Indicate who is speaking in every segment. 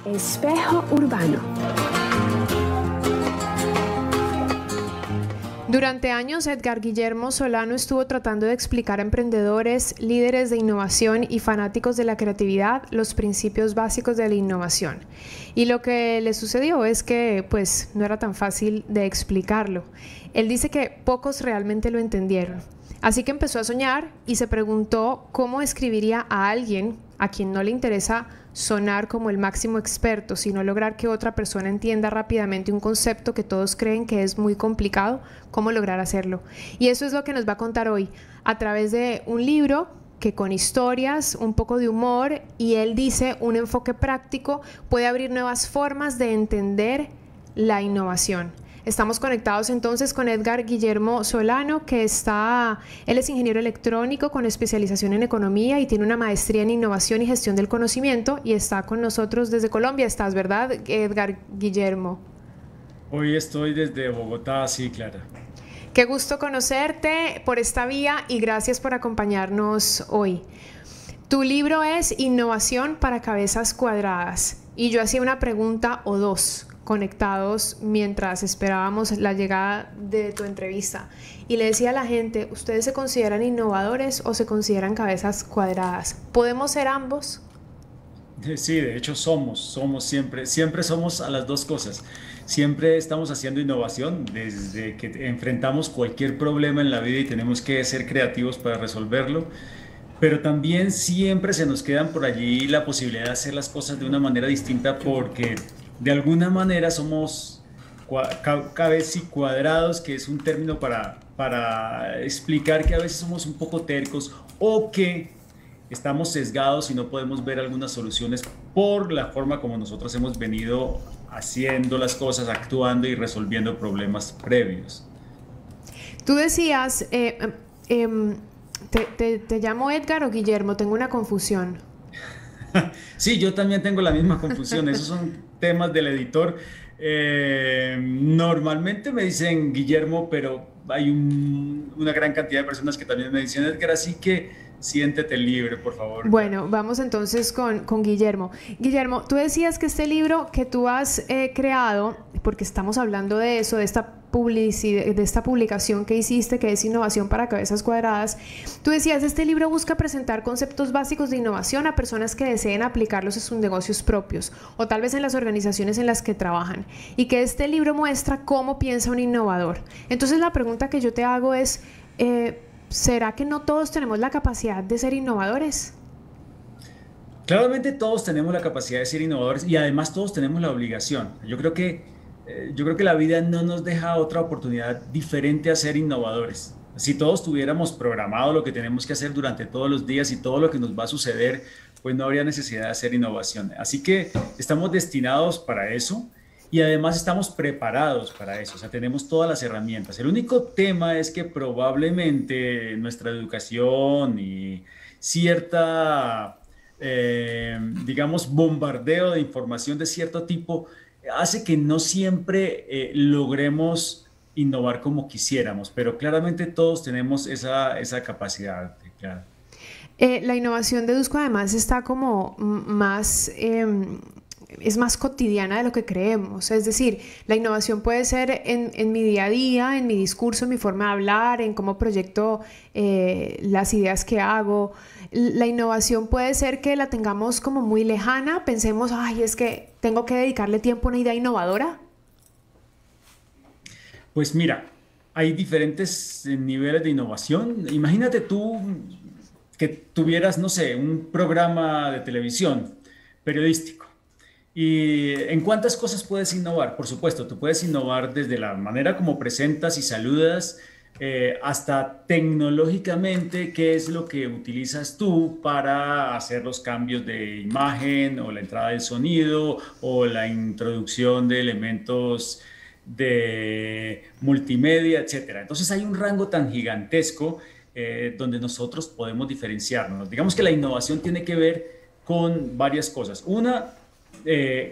Speaker 1: Espejo Urbano.
Speaker 2: Durante años, Edgar Guillermo Solano estuvo tratando de explicar a emprendedores, líderes de innovación y fanáticos de la creatividad los principios básicos de la innovación. Y lo que le sucedió es que, pues, no era tan fácil de explicarlo. Él dice que pocos realmente lo entendieron. Así que empezó a soñar y se preguntó cómo escribiría a alguien a quien no le interesa sonar como el máximo experto, sino lograr que otra persona entienda rápidamente un concepto que todos creen que es muy complicado, cómo lograr hacerlo. Y eso es lo que nos va a contar hoy, a través de un libro que con historias, un poco de humor y él dice un enfoque práctico puede abrir nuevas formas de entender la innovación. Estamos conectados entonces con Edgar Guillermo Solano, él es ingeniero electrónico con especialización en economía y tiene una maestría en innovación y gestión del conocimiento y está con nosotros desde Colombia. ¿Estás, verdad, Edgar Guillermo?
Speaker 3: Hoy estoy desde Bogotá, sí, Clara.
Speaker 2: Qué gusto conocerte por esta vía y gracias por acompañarnos hoy. Tu libro es Innovación para Cabezas Cuadradas y yo hacía una pregunta o dos conectados mientras esperábamos la llegada de tu entrevista y le decía a la gente, ¿ustedes se consideran innovadores o se consideran cabezas cuadradas? ¿Podemos ser ambos?
Speaker 3: Sí, de hecho somos siempre somos a las dos cosas. Siempre estamos haciendo innovación desde que enfrentamos cualquier problema en la vida y tenemos que ser creativos para resolverlo. Pero también siempre se nos quedan por allí la posibilidad de hacer las cosas de una manera distinta porque de alguna manera somos cabecicuadrados, que es un término para explicar que a veces somos un poco tercos o que estamos sesgados y no podemos ver algunas soluciones por la forma como nosotros hemos venido haciendo las cosas, actuando y resolviendo problemas previos.
Speaker 2: Tú decías, ¿te llamo Edgar o Guillermo? Tengo una confusión.
Speaker 3: Sí, yo también tengo la misma confusión. Esos son temas del editor. Normalmente me dicen Guillermo, pero hay una gran cantidad de personas que también me dicen Edgar, así que siéntete libre, por favor.
Speaker 2: Bueno, vamos entonces con Guillermo. Guillermo, tú decías que este libro que tú has creado, porque estamos hablando de eso, de esta publicación que hiciste, que es Innovación para Cabezas Cuadradas, tú decías, este libro busca presentar conceptos básicos de innovación a personas que deseen aplicarlos en sus negocios propios o tal vez en las organizaciones en las que trabajan y que este libro muestra cómo piensa un innovador. Entonces la pregunta que yo te hago es, ¿será que no todos tenemos la capacidad de ser innovadores?
Speaker 3: Claramente todos tenemos la capacidad de ser innovadores y además todos tenemos la obligación. Yo creo que la vida no nos deja otra oportunidad diferente a ser innovadores. Si todos tuviéramos programado lo que tenemos que hacer durante todos los días y todo lo que nos va a suceder, pues no habría necesidad de hacer innovación. Así que estamos destinados para eso y además estamos preparados para eso. O sea, tenemos todas las herramientas. El único tema es que probablemente nuestra educación y cierta, digamos, bombardeo de información de cierto tipo hace que no siempre logremos innovar como quisiéramos, pero claramente todos tenemos esa capacidad. Claro.
Speaker 2: La innovación, deduzco, además está como más, es más cotidiana de lo que creemos. Es decir, la innovación puede ser en mi día a día, en mi discurso, en mi forma de hablar, en cómo proyecto las ideas que hago. La innovación puede ser que la tengamos como muy lejana, pensemos, ay, es que tengo que dedicarle tiempo a una idea innovadora.
Speaker 3: Pues mira, hay diferentes niveles de innovación. Imagínate tú que tuvieras, no sé, un programa de televisión periodístico. ¿Y en cuántas cosas puedes innovar? Por supuesto, tú puedes innovar desde la manera como presentas y saludas, hasta tecnológicamente, qué es lo que utilizas tú para hacer los cambios de imagen o la entrada del sonido o la introducción de elementos de multimedia, etcétera. Entonces hay un rango tan gigantesco donde nosotros podemos diferenciarnos. Digamos que la innovación tiene que ver con varias cosas. Una,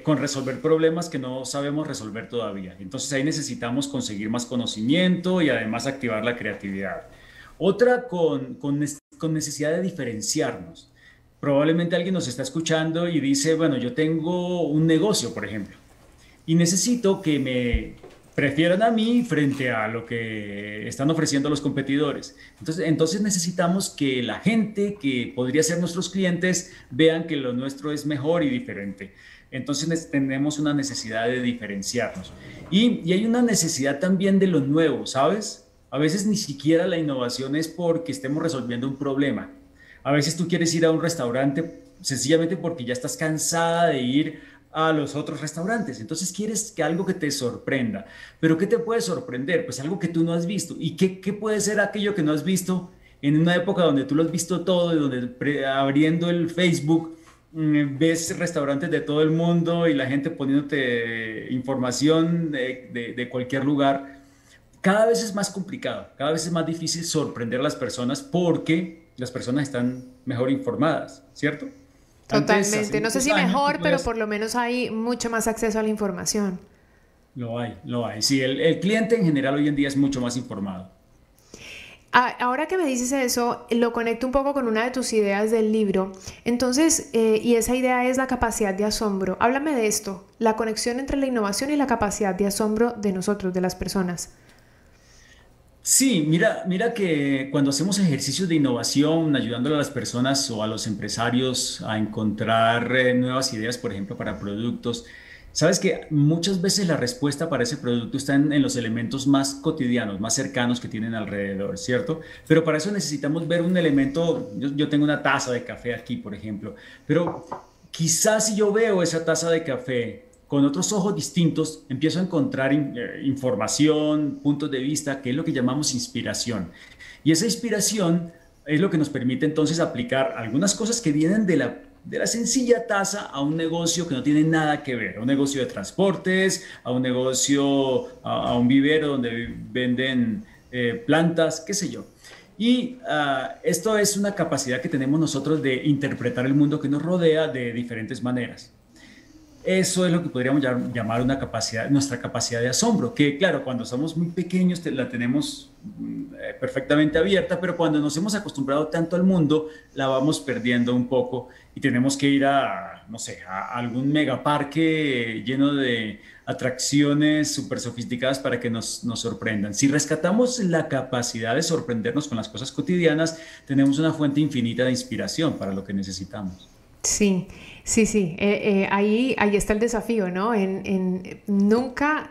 Speaker 3: con resolver problemas que no sabemos resolver todavía. Entonces ahí necesitamos conseguir más conocimiento y además activar la creatividad. Otra con necesidad de diferenciarnos. Probablemente alguien nos está escuchando y dice, bueno, yo tengo un negocio, por ejemplo, y necesito que me prefieran a mí frente a lo que están ofreciendo los competidores. Entonces necesitamos que la gente que podría ser nuestros clientes vean que lo nuestro es mejor y diferente. Entonces tenemos una necesidad de diferenciarnos. Y hay una necesidad también de lo nuevo, ¿sabes? A veces ni siquiera la innovación es porque estemos resolviendo un problema. A veces tú quieres ir a un restaurante sencillamente porque ya estás cansada de ir a los otros restaurantes. Entonces quieres que algo que te sorprenda. Pero ¿qué te puede sorprender? Pues algo que tú no has visto. ¿Y qué puede ser aquello que no has visto en una época donde tú lo has visto todo y donde abriendo el Facebook ves restaurantes de todo el mundo y la gente poniéndote información de cualquier lugar? Cada vez es más complicado, cada vez es más difícil sorprender a las personas porque las personas están mejor informadas, ¿cierto? Antes, hace
Speaker 2: Totalmente. No sé
Speaker 3: muchos
Speaker 2: si
Speaker 3: años, tú
Speaker 2: mejor, pero
Speaker 3: puedes.
Speaker 2: por lo menos hay mucho más acceso a la información.
Speaker 3: Lo hay, lo hay. Sí, el cliente en general hoy en día es mucho más informado.
Speaker 2: Ahora que me dices eso, lo conecto un poco con una de tus ideas del libro. Entonces, y esa idea es la capacidad de asombro. Háblame de esto, la conexión entre la innovación y la capacidad de asombro de nosotros, de las personas.
Speaker 3: Sí, mira que cuando hacemos ejercicios de innovación, ayudándole a las personas o a los empresarios a encontrar nuevas ideas, por ejemplo, para productos, sabes que muchas veces la respuesta para ese producto está en los elementos más cotidianos, más cercanos que tienen alrededor, ¿cierto? Pero para eso necesitamos ver un elemento, yo tengo una taza de café aquí, por ejemplo, pero quizás si yo veo esa taza de café con otros ojos distintos, empiezo a encontrar información, puntos de vista, que es lo que llamamos inspiración. Y esa inspiración es lo que nos permite entonces aplicar algunas cosas que vienen de la sencilla taza a un negocio que no tiene nada que ver, a un negocio de transportes, a un negocio, a un vivero donde venden plantas, qué sé yo. Y esto es una capacidad que tenemos nosotros de interpretar el mundo que nos rodea de diferentes maneras. Eso es lo que podríamos llamar una capacidad, nuestra capacidad de asombro, que claro, cuando somos muy pequeños la tenemos perfectamente abierta, pero cuando nos hemos acostumbrado tanto al mundo, la vamos perdiendo un poco y tenemos que ir a, no sé, a algún megaparque lleno de atracciones súper sofisticadas para que nos sorprendan. Si rescatamos la capacidad de sorprendernos con las cosas cotidianas, tenemos una fuente infinita de inspiración para lo que necesitamos.
Speaker 2: Sí, sí, sí. Ahí está el desafío, ¿no? En nunca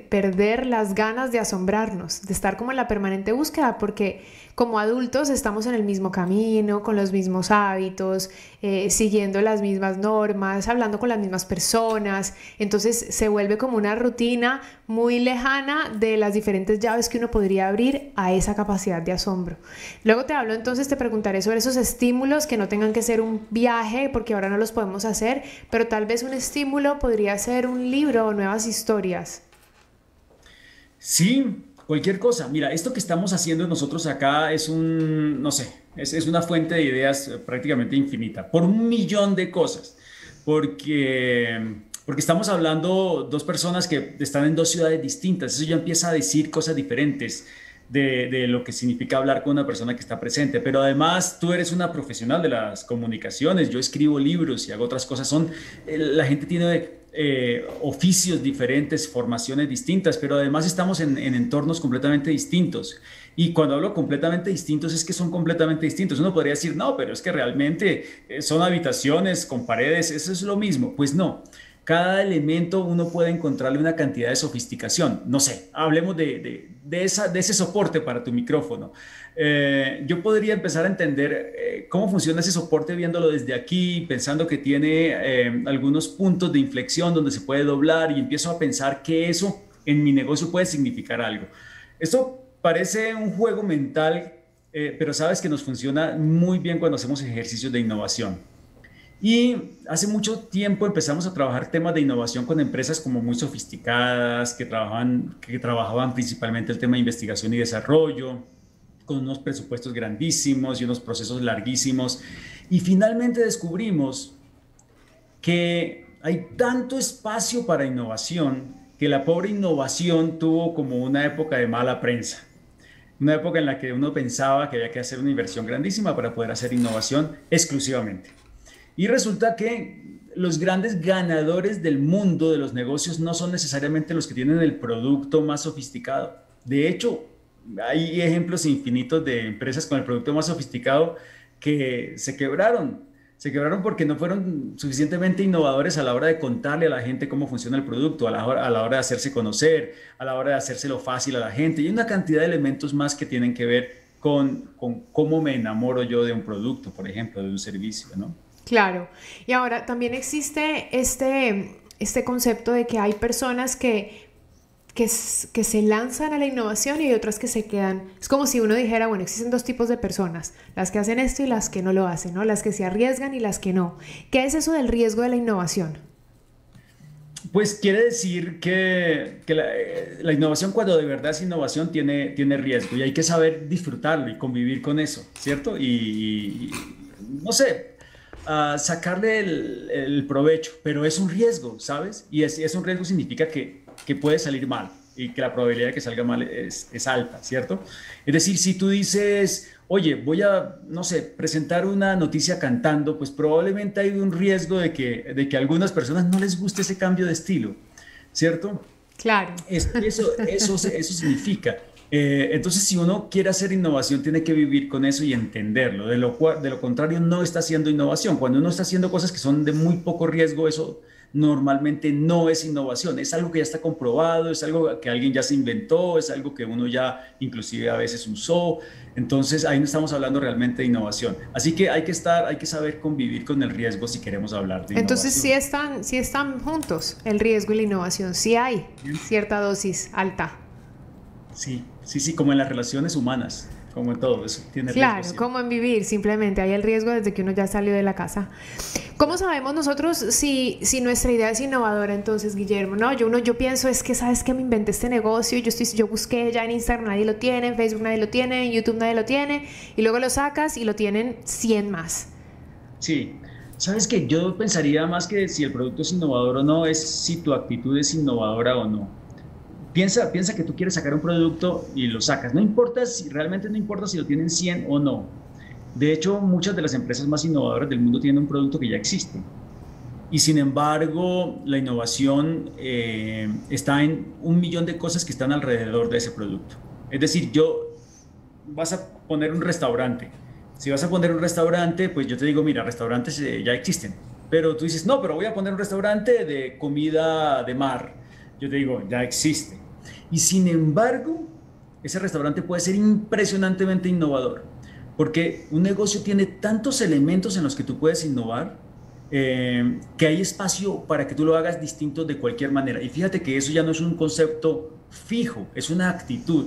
Speaker 2: perder las ganas de asombrarnos, de estar como en la permanente búsqueda, porque como adultos estamos en el mismo camino, con los mismos hábitos, siguiendo las mismas normas, hablando con las mismas personas. Entonces se vuelve como una rutina muy lejana de las diferentes llaves que uno podría abrir a esa capacidad de asombro. Luego te hablo, entonces te preguntaré sobre esos estímulos que no tengan que ser un viaje, porque ahora no los podemos hacer, pero tal vez un estímulo podría ser un libro o nuevas historias.
Speaker 3: Sí, cualquier cosa. Mira, esto que estamos haciendo nosotros acá es no sé, es una fuente de ideas prácticamente infinita, por un millón de cosas, porque estamos hablando dos personas que están en dos ciudades distintas, eso ya empieza a decir cosas diferentes de lo que significa hablar con una persona que está presente, pero además tú eres una profesional de las comunicaciones, yo escribo libros y hago otras cosas, la gente tiene oficios diferentes, formaciones distintas, pero además estamos en entornos completamente distintos. Y cuando hablo completamente distintos es que son completamente distintos. Uno podría decir, no, pero es que realmente son habitaciones con paredes, eso es lo mismo. Pues no, cada elemento uno puede encontrarle una cantidad de sofisticación. No sé, hablemos de ese soporte para tu micrófono. Yo podría empezar a entender cómo funciona ese soporte viéndolo desde aquí, pensando que tiene algunos puntos de inflexión donde se puede doblar y empiezo a pensar que eso en mi negocio puede significar algo. Esto parece un juego mental, pero sabes que nos funciona muy bien cuando hacemos ejercicios de innovación. Y hace mucho tiempo empezamos a trabajar temas de innovación con empresas como muy sofisticadas, que trabajaban principalmente el tema de investigación y desarrollo, con unos presupuestos grandísimos y unos procesos larguísimos. Y finalmente descubrimos que hay tanto espacio para innovación que la pobre innovación tuvo como una época de mala prensa. Una época en la que uno pensaba que había que hacer una inversión grandísima para poder hacer innovación exclusivamente. Y resulta que los grandes ganadores del mundo de los negocios no son necesariamente los que tienen el producto más sofisticado. De hecho, hay ejemplos infinitos de empresas con el producto más sofisticado que se quebraron. Se quebraron porque no fueron suficientemente innovadores a la hora de contarle a la gente cómo funciona el producto, a la hora de hacerse conocer, a la hora de hacérselo fácil a la gente. Y una cantidad de elementos más que tienen que ver con cómo me enamoro yo de un producto, por ejemplo, de un servicio, ¿no?
Speaker 2: Claro. Y ahora también existe este concepto de que hay personas que se lanzan a la innovación y hay otras que se quedan. Es como si uno dijera, bueno, existen dos tipos de personas, las que hacen esto y las que no lo hacen, ¿no? Las que se arriesgan y las que no. ¿Qué es eso del riesgo de la innovación?
Speaker 3: Pues quiere decir que la innovación, cuando de verdad es innovación, tiene riesgo y hay que saber disfrutarlo y convivir con eso, ¿cierto? Y no sé, sacarle el provecho, pero es un riesgo, ¿sabes? Y es un riesgo significa que puede salir mal y que la probabilidad de que salga mal es alta, ¿cierto? Es decir, si tú dices, oye, voy a, no sé, presentar una noticia cantando, pues probablemente hay un riesgo de que a algunas personas no les guste ese cambio de estilo, ¿cierto?
Speaker 2: Claro.
Speaker 3: Eso significa. Entonces, si uno quiere hacer innovación, tiene que vivir con eso y entenderlo. De lo contrario, no está haciendo innovación. Cuando uno está haciendo cosas que son de muy poco riesgo, eso normalmente no es innovación. Es algo que ya está comprobado, es algo que alguien ya se inventó, es algo que uno ya inclusive a veces usó. Entonces, ahí no estamos hablando realmente de innovación. Así que hay que saber convivir con el riesgo si queremos hablar de
Speaker 2: Entonces
Speaker 3: innovación.
Speaker 2: sí están juntos el riesgo y la innovación. Sí hay cierta dosis alta.
Speaker 3: Sí, sí, sí, como en las relaciones humanas, como en todo, eso tiene riesgo
Speaker 2: Claro,
Speaker 3: siempre.
Speaker 2: como en vivir, simplemente hay el riesgo desde que uno ya salió de la casa. ¿Cómo sabemos nosotros si nuestra idea es innovadora entonces, Guillermo? No, yo pienso es que, ¿sabes qué? Me inventé este negocio, yo busqué ya en Instagram, nadie lo tiene, en Facebook nadie lo tiene, en YouTube nadie lo tiene, y luego lo sacas y lo tienen 100 más.
Speaker 3: Sí, sabes que yo pensaría más que si el producto es innovador o no, es si tu actitud es innovadora o no. Piensa que tú quieres sacar un producto y lo sacas. No importa si realmente no importa si lo tienen 100 o no. De hecho, muchas de las empresas más innovadoras del mundo tienen un producto que ya existe. Y sin embargo, la innovación está en un millón de cosas que están alrededor de ese producto. Es decir, vas a poner un restaurante. Si vas a poner un restaurante, pues yo te digo, mira, restaurantes ya existen. Pero tú dices, no, pero voy a poner un restaurante de comida de mar. Yo te digo, ya existe. Y sin embargo, ese restaurante puede ser impresionantemente innovador, porque un negocio tiene tantos elementos en los que tú puedes innovar, que hay espacio para que tú lo hagas distinto de cualquier manera. Y fíjate que eso ya no es un concepto fijo, es una actitud.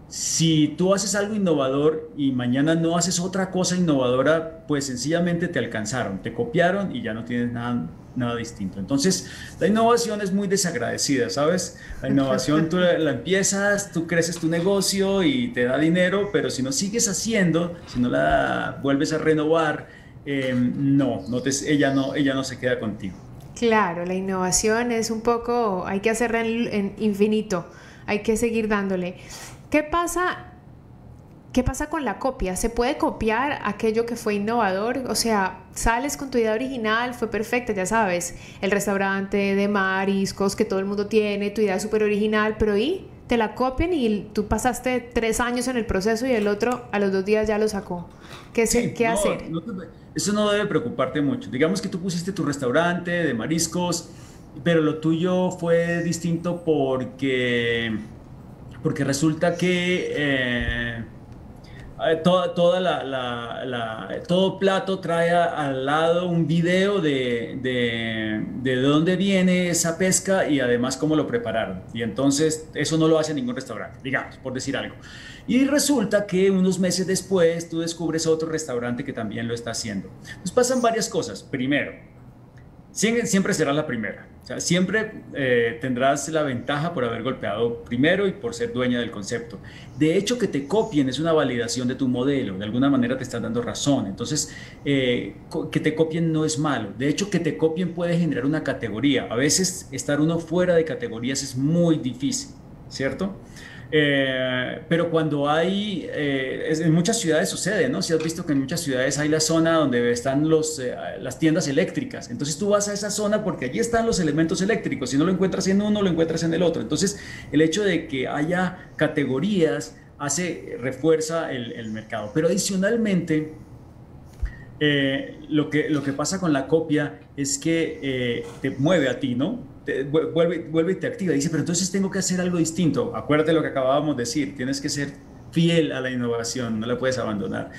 Speaker 3: Si tú haces algo innovador y mañana no haces otra cosa innovadora, pues sencillamente te alcanzaron, te copiaron y ya no tienes nada distinto. Entonces, la innovación es muy desagradecida, ¿sabes? La innovación tú la empiezas, tú creces tu negocio y te da dinero, pero si no sigues haciendo, si no la vuelves a renovar, ella no se queda contigo.
Speaker 2: Claro, la innovación es un poco, hay que hacerla en infinito, hay que seguir dándole. ¿Qué pasa? ¿Qué pasa con la copia? ¿Se puede copiar aquello que fue innovador? O sea, sales con tu idea original, fue perfecta, ya sabes, el restaurante de mariscos que todo el mundo tiene, tu idea es súper original, pero ¿y? Te la copian y tú pasaste 3 años en el proceso y el otro a los 2 días ya lo sacó.
Speaker 3: Sí,
Speaker 2: ¿Qué hacer?
Speaker 3: eso no debe preocuparte mucho. Digamos que tú pusiste tu restaurante de mariscos, pero lo tuyo fue distinto porque resulta que todo plato trae al lado un video de dónde viene esa pesca y además cómo lo prepararon. Y entonces eso no lo hace ningún restaurante, digamos, por decir algo. Y resulta que unos meses después tú descubres otro restaurante que también lo está haciendo. Pues pasan varias cosas. Primero, siempre será la primera. O sea, siempre tendrás la ventaja por haber golpeado primero y por ser dueña del concepto. De hecho, que te copien es una validación de tu modelo. De alguna manera te están dando razón. Entonces, que te copien no es malo. De hecho, que te copien puede generar una categoría. A veces estar uno fuera de categorías es muy difícil, ¿cierto? Pero cuando hay, en muchas ciudades sucede, ¿no? Si has visto que en muchas ciudades hay la zona donde están las tiendas eléctricas. Entonces tú vas a esa zona porque allí están los elementos eléctricos. Si no lo encuentras en uno, lo encuentras en el otro. Entonces el hecho de que haya categorías refuerza el mercado. Pero adicionalmente, lo que pasa con la copia es que te mueve a ti, ¿no? Vuelve y te activa. Dice, pero entonces tengo que hacer algo distinto. Acuérdate lo que acabábamos de decir, tienes que ser fiel a la innovación, no la puedes abandonar.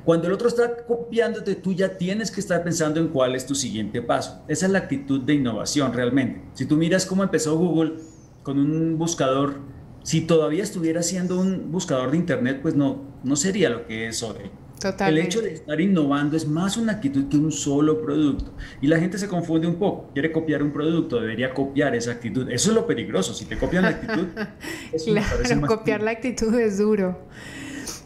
Speaker 3: Cuando el otro está copiándote, tú ya tienes que estar pensando en cuál es tu siguiente paso. Esa es la actitud de innovación realmente. Si tú miras cómo empezó Google con un buscador, si todavía estuviera siendo un buscador de Internet, pues no sería lo que es hoy. El hecho de
Speaker 2: Totalmente.
Speaker 3: estar innovando es más una actitud que un solo producto. Y la gente se confunde un poco. Quiere copiar un producto, debería copiar esa actitud. Eso es lo peligroso. Si te copian la actitud, eso me parece
Speaker 2: Claro,
Speaker 3: más
Speaker 2: copiar la
Speaker 3: peligroso.
Speaker 2: actitud es duro.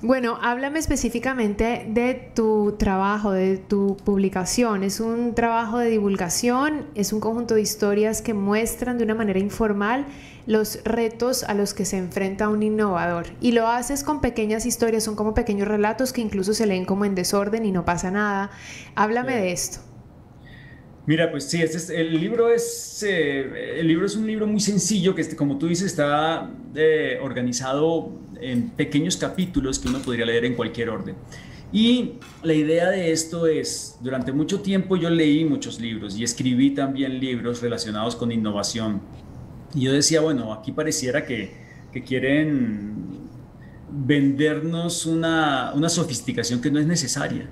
Speaker 2: Bueno, háblame específicamente de tu trabajo, de tu publicación. ¿Es un trabajo de divulgación? ¿Es un conjunto de historias que muestran de una manera informal los retos a los que se enfrenta un innovador? Y lo haces con pequeñas historias, son como pequeños relatos que incluso se leen como en desorden y no pasa nada. Háblame de esto.
Speaker 3: Mira, pues sí, el libro es un libro muy sencillo que, como tú dices, está organizado en pequeños capítulos que uno podría leer en cualquier orden. Y la idea de esto es, durante mucho tiempo yo leí muchos libros y escribí también libros relacionados con innovación. Y yo decía, bueno, aquí pareciera que quieren vendernos una sofisticación que no es necesaria.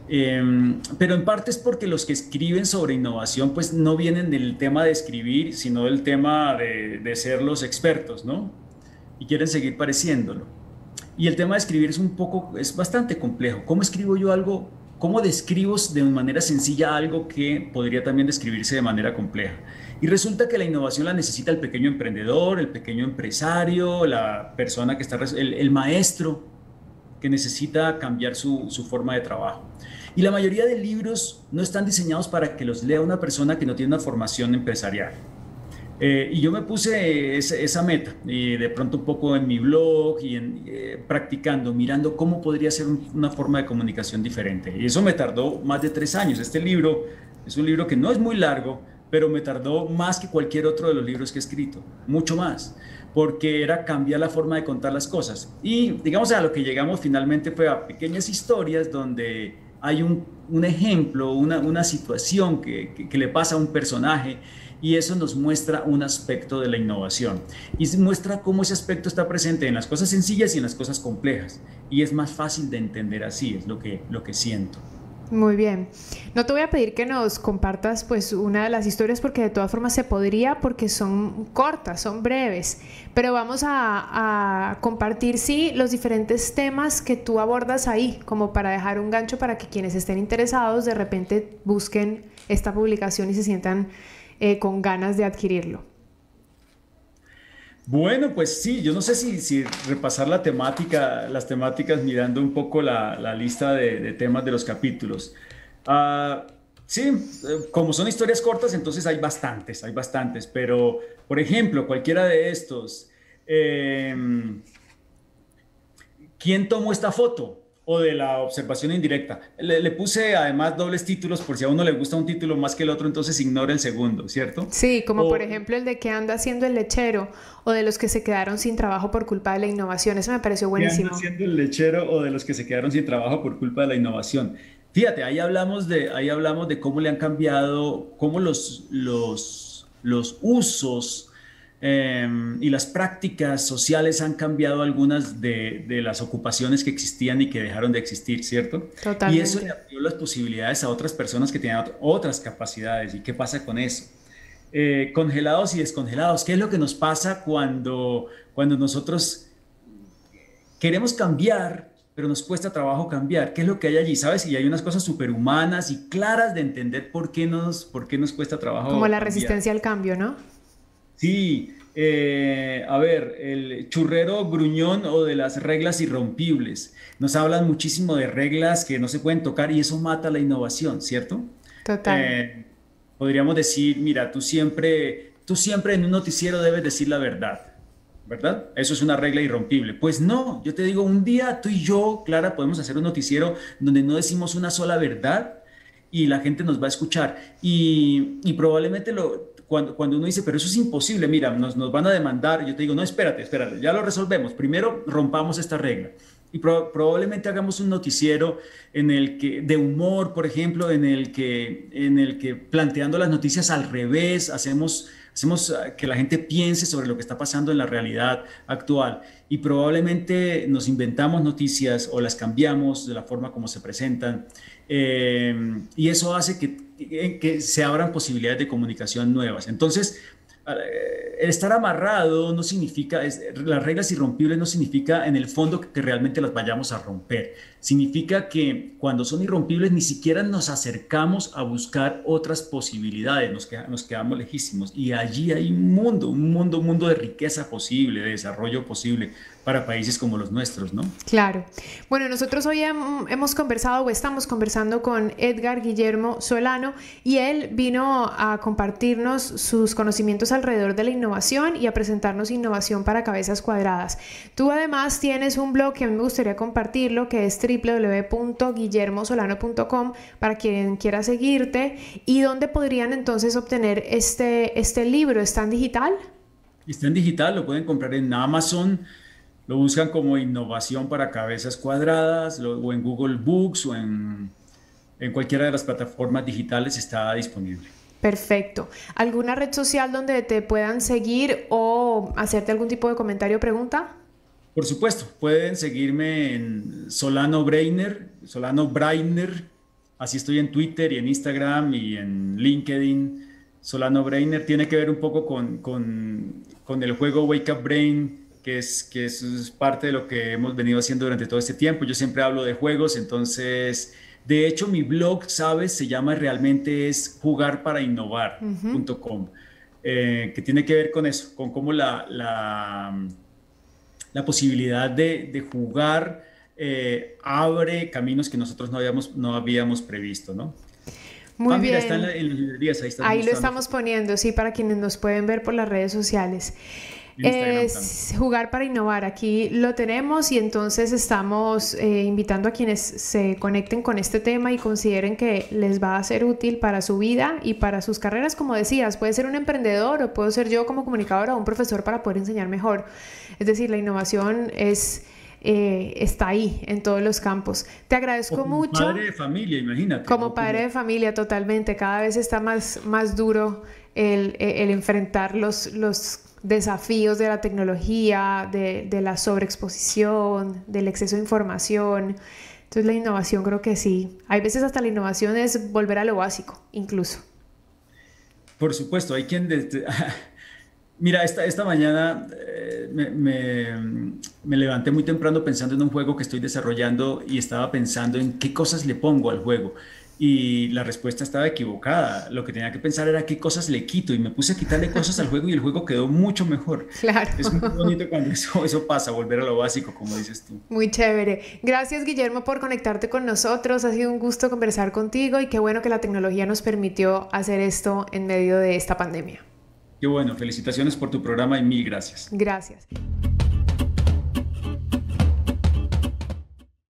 Speaker 3: Pero en parte es porque los que escriben sobre innovación pues no vienen del tema de escribir, sino del tema de ser los expertos, ¿no? Y quieren seguir pareciéndolo. Y el tema de escribir es bastante complejo. ¿Cómo escribo yo algo? ¿Cómo describo de manera sencilla algo que podría también describirse de manera compleja? Y resulta que la innovación la necesita el pequeño emprendedor, el pequeño empresario, la persona que está, el maestro que necesita cambiar su forma de trabajo. Y la mayoría de libros no están diseñados para que los lea una persona que no tiene una formación empresarial. Y yo me puse esa meta y de pronto un poco en mi blog y practicando, mirando cómo podría ser una forma de comunicación diferente. Y eso me tardó más de 3 años. Este libro es un libro que no es muy largo, pero me tardó más que cualquier otro de los libros que he escrito, mucho más, porque era cambiar la forma de contar las cosas. Y digamos a lo que llegamos finalmente fue a pequeñas historias donde hay un ejemplo, una situación que le pasa a un personaje y eso nos muestra un aspecto de la innovación y muestra cómo ese aspecto está presente en las cosas sencillas y en las cosas complejas y es más fácil de entender así, es lo que siento.
Speaker 2: Muy bien. No te voy a pedir que nos compartas pues una de las historias porque de todas formas se podría porque son cortas, son breves, pero vamos a compartir sí los diferentes temas que tú abordas ahí, como para dejar un gancho para que quienes estén interesados de repente busquen esta publicación y se sientan con ganas de adquirirlo.
Speaker 3: Bueno, pues sí, yo no sé si repasar las temáticas mirando un poco la lista de temas de los capítulos. Ah, sí, como son historias cortas, entonces hay bastantes, pero por ejemplo, cualquiera de estos, ¿quién tomó esta foto? O de la observación indirecta. Le puse además dobles títulos por si a uno le gusta un título más que el otro, entonces ignora el segundo, ¿cierto?
Speaker 2: Sí, como por
Speaker 3: O
Speaker 2: ejemplo el de que anda haciendo el lechero o de los que se quedaron sin trabajo por culpa de la innovación. Eso me pareció
Speaker 3: ¿qué anda
Speaker 2: buenísimo.
Speaker 3: haciendo el lechero o de los que se quedaron sin trabajo por culpa de la innovación? Fíjate, ahí hablamos de cómo le han cambiado, cómo los usos y las prácticas sociales han cambiado algunas de las ocupaciones que existían y que dejaron de existir, ¿cierto? Y eso le
Speaker 2: Totalmente.
Speaker 3: abrió las posibilidades a otras personas que tenían otras capacidades. ¿Y qué pasa con eso? Congelados y descongelados. ¿Qué es lo que nos pasa cuando nosotros queremos cambiar, pero nos cuesta trabajo cambiar? ¿Qué es lo que hay allí? ¿Sabes? Y hay unas cosas superhumanas y claras de entender por qué nos cuesta
Speaker 2: Como
Speaker 3: trabajo
Speaker 2: la
Speaker 3: cambiar.
Speaker 2: resistencia al cambio, ¿no?
Speaker 3: Sí, a ver, el churrero gruñón o de las reglas irrompibles. Nos hablan muchísimo de reglas que no se pueden tocar y eso mata la innovación, ¿cierto?
Speaker 2: Total.
Speaker 3: Eh, Podríamos decir, mira, tú siempre en un noticiero debes decir la verdad. ¿verdad? Eso es una regla irrompible. Pues no, yo te digo, un día tú y yo, Clara, podemos hacer un noticiero donde no decimos una sola verdad y la gente nos va a escuchar. Y probablemente cuando uno dice, pero eso es imposible, mira, nos van a demandar, yo te digo, no, espérate, ya lo resolvemos. Primero rompamos esta regla. Y probablemente hagamos un noticiero de humor, por ejemplo, en el que planteando las noticias al revés, hacemos que la gente piense sobre lo que está pasando en la realidad actual. Y probablemente nos inventamos noticias o las cambiamos de la forma como se presentan. Y eso hace que se abran posibilidades de comunicación nuevas. Entonces, el estar amarrado no significa, las reglas irrompibles no significa en el fondo que realmente las vayamos a romper. Significa que cuando son irrompibles ni siquiera nos acercamos a buscar otras posibilidades, nos quedamos lejísimos. Y allí hay un mundo de riqueza posible, de desarrollo posible para países como los nuestros, ¿no?
Speaker 2: Claro. Bueno, nosotros hoy hemos conversado o estamos conversando con Edgar Guillermo Solano y él vino a compartirnos sus conocimientos alrededor de la innovación y a presentarnos innovación para cabezas cuadradas. Tú además tienes un blog que a mí me gustaría compartirlo, que es www.guillermosolano.com, para quien quiera seguirte. ¿Y dónde podrían entonces obtener este libro? ¿Está en digital?
Speaker 3: Está en digital, lo pueden comprar en Amazon. Lo buscan como Innovación para Cabezas Cuadradas, o en Google Books, o en cualquiera de las plataformas digitales está disponible.
Speaker 2: Perfecto. ¿Alguna red social donde te puedan seguir o hacerte algún tipo de comentario o pregunta?
Speaker 3: Por supuesto, pueden seguirme en Solano Brainer, así estoy en Twitter y en Instagram y en LinkedIn. Solano Brainer tiene que ver un poco con el juego Wake Up Brain, que es parte de lo que hemos venido haciendo durante todo este tiempo. Yo siempre hablo de juegos, entonces, de hecho, mi blog, ¿sabes? Se llama realmente es jugarparainnovar.com, que tiene que ver con eso, con cómo la posibilidad de jugar abre caminos que nosotros no habíamos previsto, ¿no?
Speaker 2: Muy bien.
Speaker 3: Mira, está en las librerías,
Speaker 2: ahí lo estamos poniendo, sí, para quienes nos pueden ver por las redes sociales. Es Jugar para Innovar, aquí lo tenemos y entonces estamos invitando a quienes se conecten con este tema y consideren que les va a ser útil para su vida y para sus carreras, como decías, puede ser un emprendedor o puedo ser yo como comunicadora o un profesor para poder enseñar mejor. Es decir, la innovación está ahí en todos los campos. Te agradezco mucho.
Speaker 3: Como padre de familia, imagínate.
Speaker 2: Como padre de familia, totalmente. Cada vez está más duro el enfrentar los desafíos de la tecnología, de la sobreexposición, del exceso de información. Entonces la innovación creo que sí. Hay veces hasta la innovación es volver a lo básico, incluso.
Speaker 3: Por supuesto, hay quien... Mira, esta mañana me levanté muy temprano pensando en un juego que estoy desarrollando y estaba pensando en qué cosas le pongo al juego. Y la respuesta estaba equivocada. Lo que tenía que pensar era qué cosas le quito y me puse a quitarle cosas al juego y el juego quedó mucho mejor.
Speaker 2: Claro.
Speaker 3: Es muy bonito cuando eso pasa, volver a lo básico, como dices tú.
Speaker 2: Muy chévere. Gracias, Guillermo, por conectarte con nosotros. Ha sido un gusto conversar contigo y qué bueno que la tecnología nos permitió hacer esto en medio de esta pandemia.
Speaker 3: Qué bueno, felicitaciones por tu programa y mil gracias.
Speaker 2: Gracias.